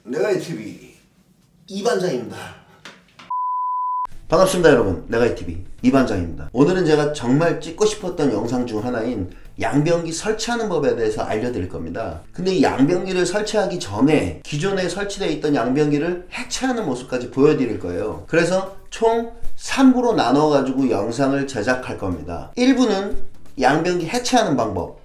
네가이TV 이반장입니다. 반갑습니다 여러분, 네가이TV 이반장입니다. 오늘은 제가 정말 찍고 싶었던 영상 중 하나인 양변기 설치하는 법에 대해서 알려드릴 겁니다. 근데 이 양변기를 설치하기 전에 기존에 설치되어 있던 양변기를 해체하는 모습까지 보여드릴 거예요. 그래서 총 3부로 나눠 가지고 영상을 제작할 겁니다. 1부는 양변기 해체하는 방법,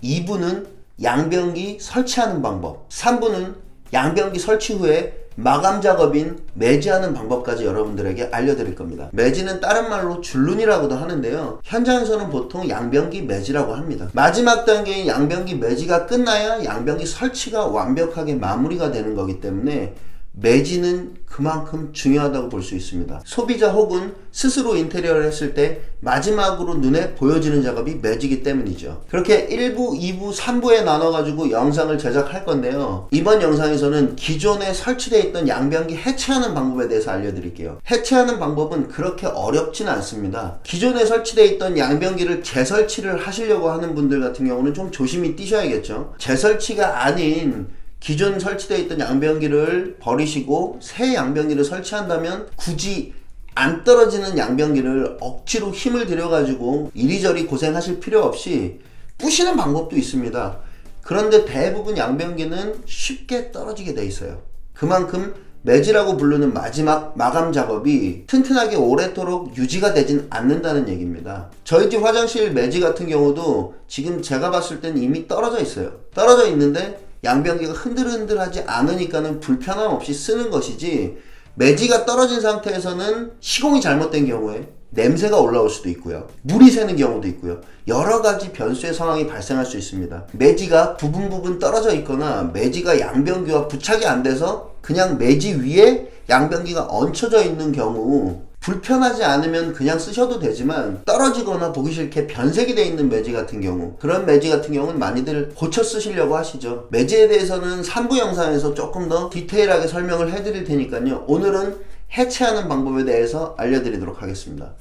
2부는 양변기 설치하는 방법, 3부는 양변기 설치 후에 마감 작업인 매지하는 방법까지 여러분들에게 알려드릴 겁니다. 매지는 다른 말로 줄눈이라고도 하는데요, 현장에서는 보통 양변기 매지라고 합니다. 마지막 단계인 양변기 매지가 끝나야 양변기 설치가 완벽하게 마무리가 되는 거기 때문에 매지는 그만큼 중요하다고 볼 수 있습니다. 소비자 혹은 스스로 인테리어를 했을 때 마지막으로 눈에 보여지는 작업이 매지기 때문이죠. 그렇게 1부, 2부, 3부에 나눠 가지고 영상을 제작할 건데요, 이번 영상에서는 기존에 설치되어 있던 양변기 해체하는 방법에 대해서 알려드릴게요. 해체하는 방법은 그렇게 어렵지는 않습니다. 기존에 설치되어 있던 양변기를 재설치를 하시려고 하는 분들 같은 경우는 좀 조심히 뛰셔야겠죠. 재설치가 아닌 기존 설치되어 있던 양변기를 버리시고 새 양변기를 설치한다면 굳이 안 떨어지는 양변기를 억지로 힘을 들여가지고 이리저리 고생하실 필요 없이 부시는 방법도 있습니다. 그런데 대부분 양변기는 쉽게 떨어지게 돼 있어요. 그만큼 매지라고 부르는 마지막 마감 작업이 튼튼하게 오래도록 유지가 되진 않는다는 얘기입니다. 저희 집 화장실 매지 같은 경우도 지금 제가 봤을 땐 이미 떨어져 있어요. 떨어져 있는데 양변기가 흔들흔들하지 않으니까는 불편함 없이 쓰는 것이지, 매지가 떨어진 상태에서는 시공이 잘못된 경우에 냄새가 올라올 수도 있고요, 물이 새는 경우도 있고요, 여러가지 변수의 상황이 발생할 수 있습니다. 매지가 부분 떨어져 있거나 매지가 양변기와 부착이 안 돼서 그냥 매지 위에 양변기가 얹혀져 있는 경우, 불편하지 않으면 그냥 쓰셔도 되지만 떨어지거나 보기 싫게 변색이 되어 있는 매지 같은 경우, 그런 매지 같은 경우는 많이들 고쳐 쓰시려고 하시죠. 매지에 대해서는 3부 영상에서 조금 더 디테일하게 설명을 해드릴 테니까요, 오늘은 해체하는 방법에 대해서 알려드리도록 하겠습니다.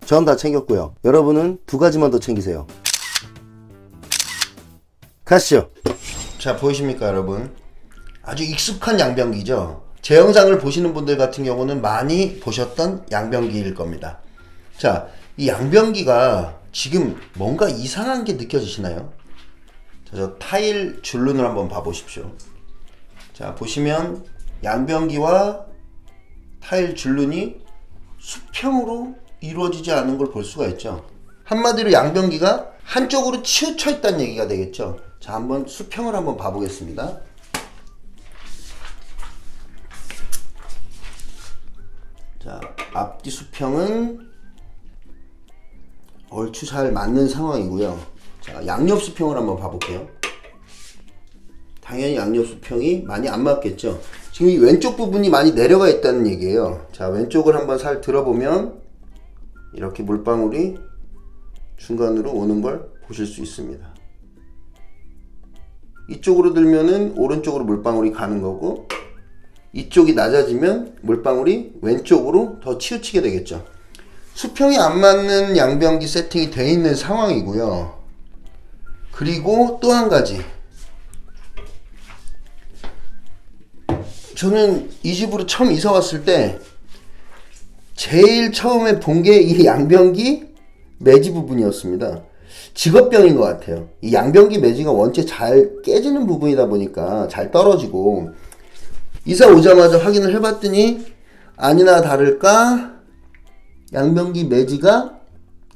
전 다 챙겼고요. 여러분은 2가지만 더 챙기세요. 가시죠. 자, 보이십니까 여러분? 아주 익숙한 양변기죠. 제 영상을 보시는 분들 같은 경우는 많이 보셨던 양변기일 겁니다. 자, 이 양변기가 지금 뭔가 이상한 게 느껴지시나요? 자, 저 타일 줄눈을 한번 봐보십시오. 자, 보시면 양변기와 타일 줄눈이 수평으로 이루어지지 않은 걸 볼 수가 있죠. 한마디로 양변기가 한쪽으로 치우쳐 있다는 얘기가 되겠죠. 자, 한번 수평을 한번 봐보겠습니다. 자, 앞뒤 수평은 얼추 잘 맞는 상황이고요. 자, 양옆 수평을 한번 봐볼게요. 당연히 양옆 수평이 많이 안 맞겠죠. 지금 이 왼쪽 부분이 많이 내려가 있다는 얘기예요. 자, 왼쪽을 한번 살 들어보면 이렇게 물방울이 중간으로 오는 걸 보실 수 있습니다. 이쪽으로 들면은 오른쪽으로 물방울이 가는 거고, 이쪽이 낮아지면 물방울이 왼쪽으로 더 치우치게 되겠죠. 수평이 안 맞는 양변기 세팅이 되어 있는 상황이고요. 그리고 또 한 가지, 저는 이 집으로 처음 이사 왔을 때 제일 처음에 본 게 이 양변기 매지 부분이었습니다. 직업병인 것 같아요. 이 양변기 매지가 원체 잘 깨지는 부분이다 보니까 잘 떨어지고, 이사 오자마자 확인을 해봤더니 아니나 다를까 양변기 매지가,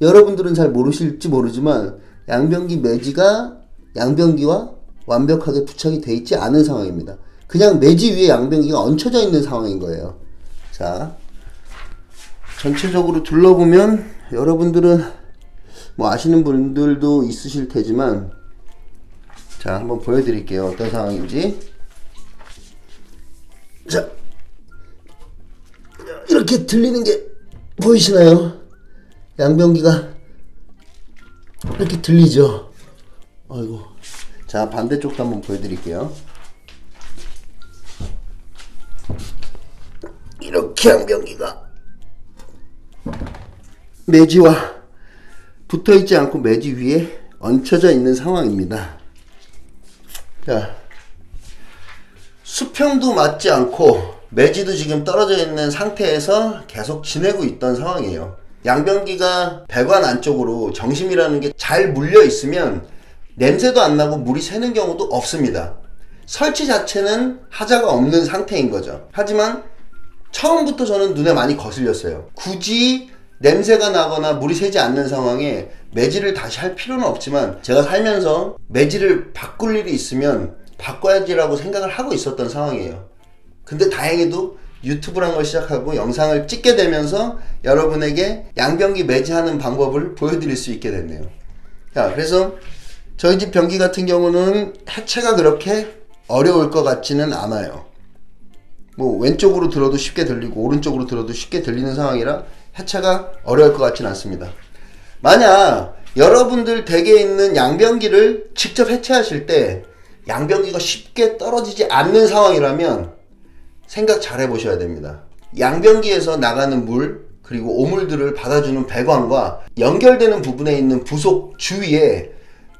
여러분들은 잘 모르실지 모르지만 양변기 매지가 양변기와 완벽하게 부착이 되어 있지 않은 상황입니다. 그냥 매지 위에 양변기가 얹혀져 있는 상황인 거예요. 자, 전체적으로 둘러보면 여러분들은 뭐 아시는 분들도 있으실 테지만, 자, 한번 보여드릴게요. 어떤 상황인지. 자, 이렇게 들리는 게 보이시나요? 양변기가 이렇게 들리죠? 아이고. 자, 반대쪽도 한번 보여드릴게요. 이렇게 양변기가 매지와 붙어있지 않고 매지 위에 얹혀져 있는 상황입니다. 자, 수평도 맞지 않고 매지도 지금 떨어져 있는 상태에서 계속 지내고 있던 상황이에요. 양변기가 배관 안쪽으로 정심이라는 게 잘 물려 있으면 냄새도 안 나고 물이 새는 경우도 없습니다. 설치 자체는 하자가 없는 상태인 거죠. 하지만 처음부터 저는 눈에 많이 거슬렸어요. 굳이 냄새가 나거나 물이 새지 않는 상황에 매질을 다시 할 필요는 없지만 제가 살면서 매질을 바꿀 일이 있으면 바꿔야지라고 생각을 하고 있었던 상황이에요. 근데 다행히도 유튜브란 걸 시작하고 영상을 찍게 되면서 여러분에게 양변기 매지하는 방법을 보여드릴 수 있게 됐네요. 자, 그래서 저희 집 변기 같은 경우는 해체가 그렇게 어려울 것 같지는 않아요. 뭐 왼쪽으로 들어도 쉽게 들리고 오른쪽으로 들어도 쉽게 들리는 상황이라 해체가 어려울 것 같지는 않습니다. 만약 여러분들 댁에 있는 양변기를 직접 해체하실 때 양변기가 쉽게 떨어지지 않는 상황이라면 생각 잘 해보셔야 됩니다. 양변기에서 나가는 물 그리고 오물들을 받아주는 배관과 연결되는 부분에 있는 부속 주위에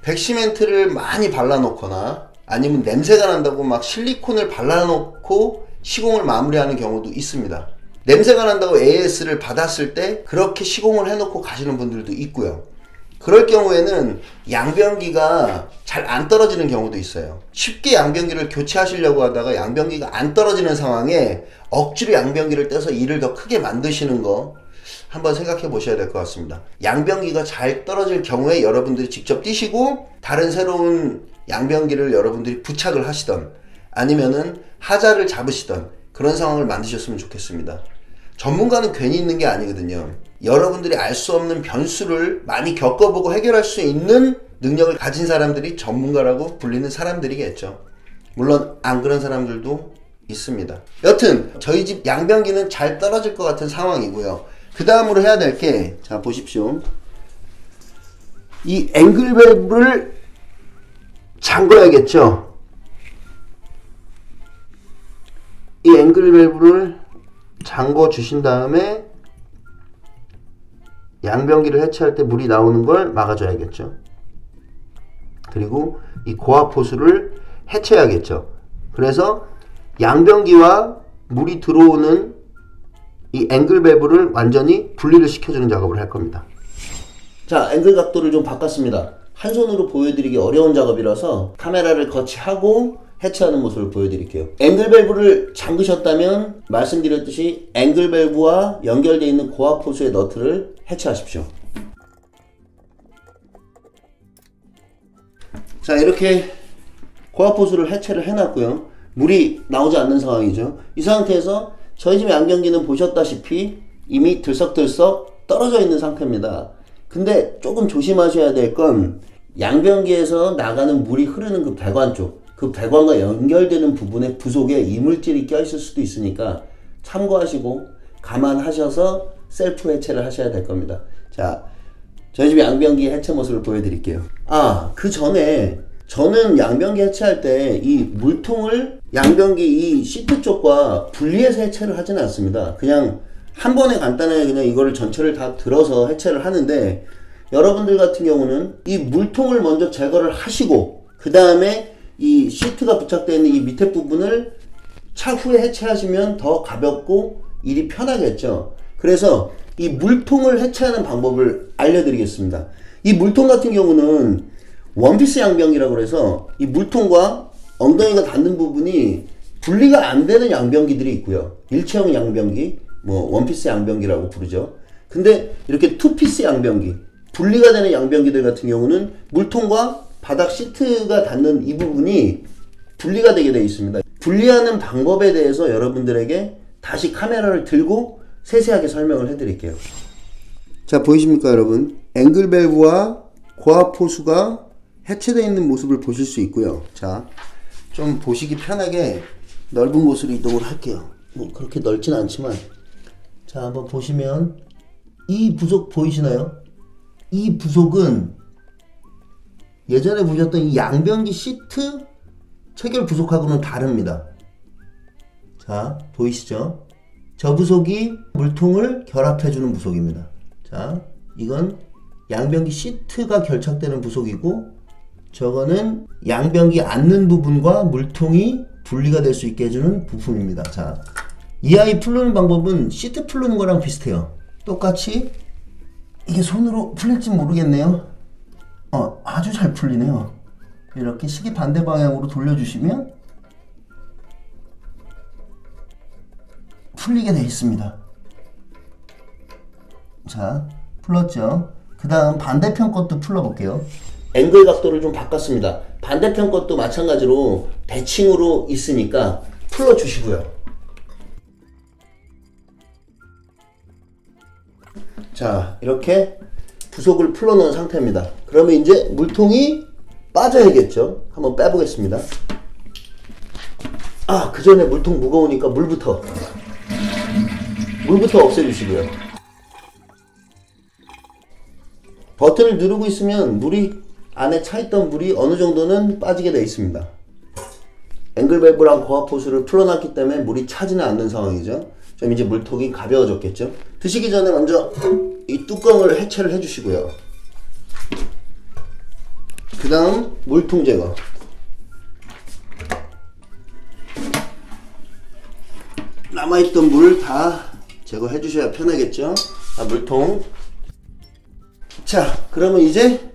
백시멘트를 많이 발라놓거나 아니면 냄새가 난다고 막 실리콘을 발라놓고 시공을 마무리하는 경우도 있습니다. 냄새가 난다고 AS를 받았을 때 그렇게 시공을 해놓고 가시는 분들도 있고요. 그럴 경우에는 양변기가 잘 안 떨어지는 경우도 있어요. 쉽게 양변기를 교체하시려고 하다가 양변기가 안 떨어지는 상황에 억지로 양변기를 떼서 일을 더 크게 만드시는 거 한번 생각해 보셔야 될 것 같습니다. 양변기가 잘 떨어질 경우에 여러분들이 직접 띄시고 다른 새로운 양변기를 여러분들이 부착을 하시던 아니면은 하자를 잡으시던 그런 상황을 만드셨으면 좋겠습니다. 전문가는 괜히 있는 게 아니거든요. 여러분들이 알 수 없는 변수를 많이 겪어보고 해결할 수 있는 능력을 가진 사람들이 전문가라고 불리는 사람들이겠죠. 물론 안 그런 사람들도 있습니다. 여튼 저희 집 양변기는 잘 떨어질 것 같은 상황이고요. 그 다음으로 해야 될 게, 자 보십시오. 이 앵글 밸브를 잠궈야겠죠. 이 앵글 밸브를 잠궈 주신 다음에 양변기를 해체할 때 물이 나오는 걸 막아줘야겠죠. 그리고 이 고압 호수를 해체해야겠죠. 그래서 양변기와 물이 들어오는 이 앵글 밸브를 완전히 분리를 시켜주는 작업을 할 겁니다. 자, 앵글 각도를 좀 바꿨습니다. 한 손으로 보여드리기 어려운 작업이라서 카메라를 거치하고 해체하는 모습을 보여드릴게요. 앵글 밸브를 잠그셨다면 말씀드렸듯이 앵글 밸브와 연결되어 있는 고압 호수의 너트를 해체하십시오. 자, 이렇게 고압 호수를 해체를 해놨고요. 물이 나오지 않는 상황이죠. 이 상태에서 저희 집 양변기는 보셨다시피 이미 들썩들썩 떨어져 있는 상태입니다. 근데 조금 조심하셔야 될 건 양변기에서 나가는 물이 흐르는 그 배관 쪽, 그 배관과 연결되는 부분에 부속에 이물질이 껴있을 수도 있으니까 참고하시고 감안하셔서 셀프 해체를 하셔야 될 겁니다. 자, 저희 집 양변기 해체 모습을 보여드릴게요. 그 전에 저는 양변기 해체할 때 이 물통을 양변기 이 시트 쪽과 분리해서 해체를 하지는 않습니다. 그냥 한 번에 간단하게 그냥 이거를 전체를 다 들어서 해체를 하는데, 여러분들 같은 경우는 이 물통을 먼저 제거를 하시고 그 다음에 이 시트가 부착되어 있는 이 밑에 부분을 차후에 해체하시면 더 가볍고 일이 편하겠죠. 그래서 이 물통을 해체하는 방법을 알려드리겠습니다. 이 물통 같은 경우는 원피스 양변기라고 해서 이 물통과 엉덩이가 닿는 부분이 분리가 안 되는 양변기들이 있고요. 일체형 양변기, 뭐 원피스 양변기라고 부르죠. 근데 이렇게 투피스 양변기, 분리가 되는 양변기들 같은 경우는 물통과 바닥 시트가 닿는 이 부분이 분리가 되게 되어 있습니다. 분리하는 방법에 대해서 여러분들에게 다시 카메라를 들고 세세하게 설명을 해드릴게요. 자, 보이십니까 여러분? 앵글 밸브와 고압 호수가 해체되어 있는 모습을 보실 수 있고요. 자, 좀 보시기 편하게 넓은 곳으로 이동을 할게요. 뭐 그렇게 넓진 않지만, 자 한번 보시면 이 부속 보이시나요? 이 부속은 예전에 보셨던 이 양변기 시트 체결 부속하고는 다릅니다. 자, 보이시죠? 저 부속이 물통을 결합해주는 부속입니다. 자, 이건 양변기 시트가 결착되는 부속이고, 저거는 양변기 앉는 부분과 물통이 분리가 될 수 있게 해주는 부품입니다. 자, 이 아이 풀는 방법은 시트 풀는 거랑 비슷해요. 똑같이 이게 손으로 풀릴지 모르겠네요. 아주 잘 풀리네요. 이렇게 시계 반대 방향으로 돌려주시면 풀리게 되어 있습니다. 자, 풀었죠? 그 다음 반대편 것도 풀어볼게요. 앵글 각도를 좀 바꿨습니다. 반대편 것도 마찬가지로 대칭으로 있으니까 풀어주시고요. 자, 이렇게 부속을 풀어놓은 상태입니다. 그러면 이제 물통이 빠져야겠죠? 한번 빼보겠습니다. 그 전에 물통 무거우니까 물부터 없애주시고요. 버튼을 누르고 있으면 물이 안에 차있던 물이 어느 정도는 빠지게 되어 있습니다. 앵글 밸브랑 고압 호스를 풀어놨기 때문에 물이 차지는 않는 상황이죠. 좀 이제 물통이 가벼워졌겠죠. 드시기 전에 먼저 이 뚜껑을 해체를 해주시고요. 그 다음 물통 제거. 남아있던 물 다 제거해 주셔야 편하겠죠. 물통. 자, 그러면 이제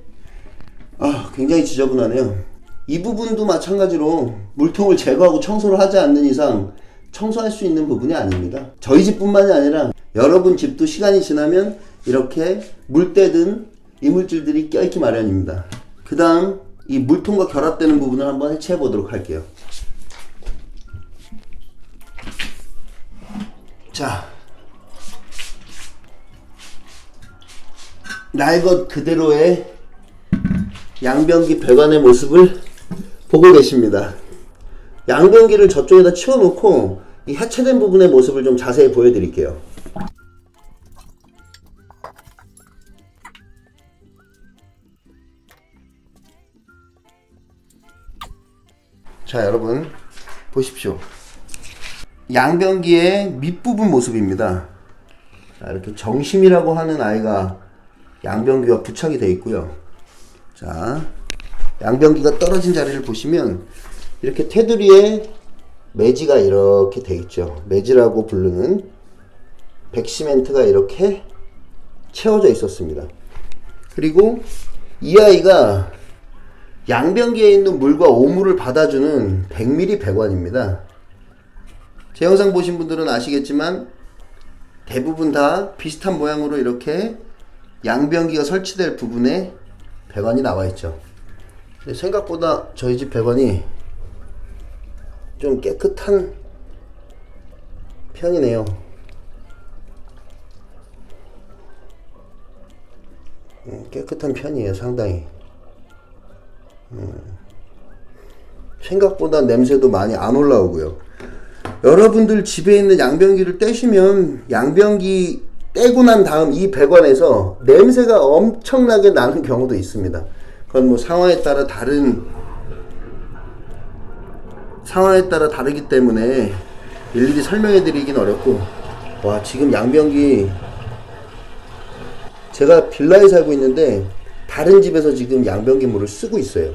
굉장히 지저분하네요. 이 부분도 마찬가지로 물통을 제거하고 청소를 하지 않는 이상 청소할 수 있는 부분이 아닙니다. 저희 집뿐만이 아니라 여러분 집도 시간이 지나면 이렇게 물때 든 이물질들이 껴있기 마련입니다. 그 다음 이 물통과 결합되는 부분을 한번 해체해 보도록 할게요. 자, 날 것 그대로의 양변기 배관의 모습을 보고 계십니다. 양변기를 저쪽에다 치워놓고 이 해체된 부분의 모습을 좀 자세히 보여드릴게요. 자, 여러분 보십시오. 양변기의 밑부분 모습입니다. 자, 이렇게 정심이라고 하는 아이가 양변기와 부착이 되어 있고요. 자, 양변기가 떨어진 자리를 보시면 이렇게 테두리에 매지가 이렇게 되어 있죠. 매지라고 부르는 백시멘트가 이렇게 채워져 있었습니다. 그리고 이 아이가 양변기에 있는 물과 오물을 받아주는 100mm 배관입니다. 제 영상 보신 분들은 아시겠지만 대부분 다 비슷한 모양으로 이렇게 양변기가 설치될 부분에 배관이 나와 있죠. 근데 생각보다 저희 집 배관이 좀 깨끗한 편이네요. 깨끗한 편이에요, 상당히. 생각보다 냄새도 많이 안 올라오고요. 여러분들 집에 있는 양변기를 떼시면 양변기 떼고 난 다음 이 배관에서 냄새가 엄청나게 나는 경우도 있습니다. 그건 뭐 상황에 따라 다르기 때문에 일일이 설명해 드리긴 어렵고, 와, 지금 양변기, 제가 빌라에 살고 있는데 다른 집에서 지금 양변기 물을 쓰고 있어요.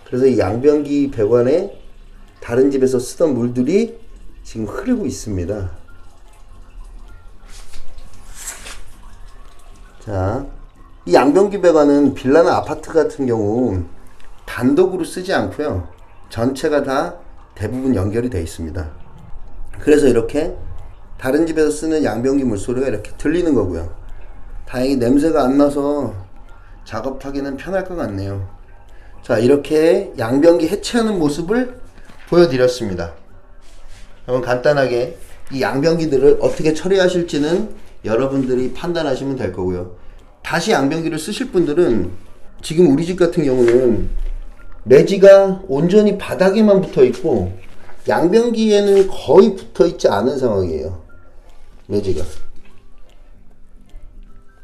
그래서 이 양변기 배관에 다른 집에서 쓰던 물들이 지금 흐르고 있습니다. 자, 이 양변기 배관은 빌라나 아파트 같은 경우 단독으로 쓰지 않고요, 전체가 다 대부분 연결이 되어 있습니다. 그래서 이렇게 다른 집에서 쓰는 양변기 물소리가 이렇게 들리는 거고요. 다행히 냄새가 안 나서 작업하기는 편할 것 같네요. 자, 이렇게 양변기 해체하는 모습을 보여드렸습니다. 그럼 간단하게 이 양변기들을 어떻게 처리하실지는 여러분들이 판단하시면 될 거고요. 다시 양변기를 쓰실 분들은, 지금 우리 집 같은 경우는 매지가 온전히 바닥에만 붙어 있고 양변기에는 거의 붙어 있지 않은 상황이에요, 매지가.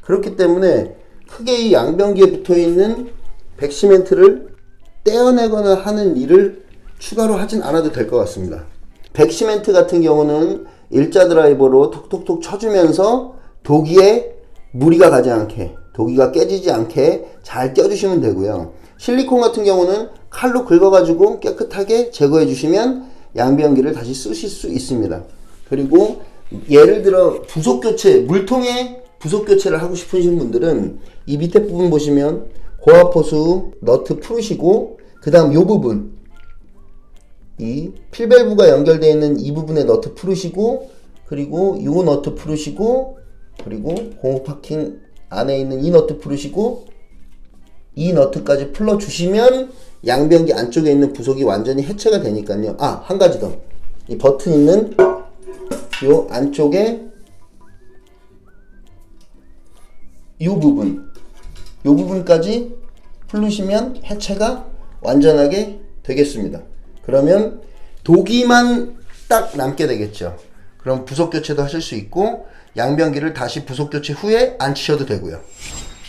그렇기 때문에 크게 이 양변기에 붙어 있는 백시멘트를 떼어내거나 하는 일을 추가로 하진 않아도 될 것 같습니다. 백시멘트 같은 경우는 일자 드라이버로 톡톡톡 쳐주면서 도기에 무리가 가지 않게, 도기가 깨지지 않게 잘 껴주시면 되고요. 실리콘 같은 경우는 칼로 긁어가지고 깨끗하게 제거해 주시면 양변기를 다시 쓰실 수 있습니다. 그리고 예를 들어 부속 교체, 물통에 부속 교체를 하고 싶으신 분들은 이 밑에 부분 보시면 고압호수 너트 풀으시고, 그 다음 요 부분, 이 필밸브가 연결되어 있는 이 부분에 너트 풀으시고, 그리고 요 너트 풀으시고, 그리고 공업 파킹 안에 있는 이 너트 풀으시고, 이 너트까지 풀러 주시면 양변기 안쪽에 있는 부속이 완전히 해체가 되니까요. 아, 한 가지 더. 이 버튼 있는 요 안쪽에 요 부분까지 풀으시면 해체가 완전하게 되겠습니다. 그러면 독이만 딱 남게 되겠죠. 그럼 부속 교체도 하실 수 있고, 양변기를 다시 부속 교체 후에 안 치셔도 되고요.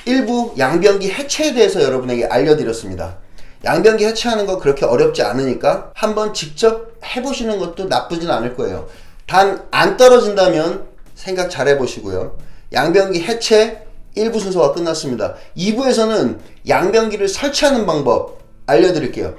일부 양변기 해체에 대해서 여러분에게 알려드렸습니다. 양변기 해체하는 거 그렇게 어렵지 않으니까 한번 직접 해보시는 것도 나쁘진 않을 거예요. 단 안 떨어진다면 생각 잘 해보시고요. 양변기 해체 1부 순서가 끝났습니다. 2부에서는 양변기를 설치하는 방법 알려드릴게요.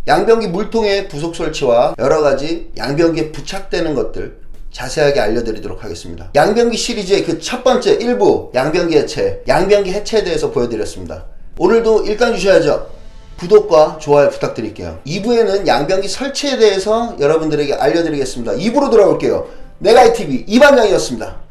양변기 물통의 부속 설치와 여러가지 양변기에 부착되는 것들 자세하게 알려드리도록 하겠습니다. 양변기 시리즈의 그 첫 번째 1부 양변기 해체, 양변기 해체에 대해서 보여드렸습니다. 오늘도 일감 주셔야죠. 구독과 좋아요 부탁드릴게요. 2부에는 양변기 설치에 대해서 여러분들에게 알려드리겠습니다. 2부로 돌아올게요. 네가이TV 이반장이었습니다.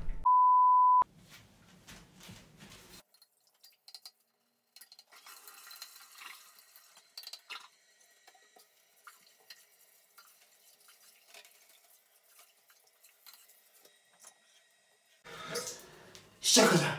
시작하자.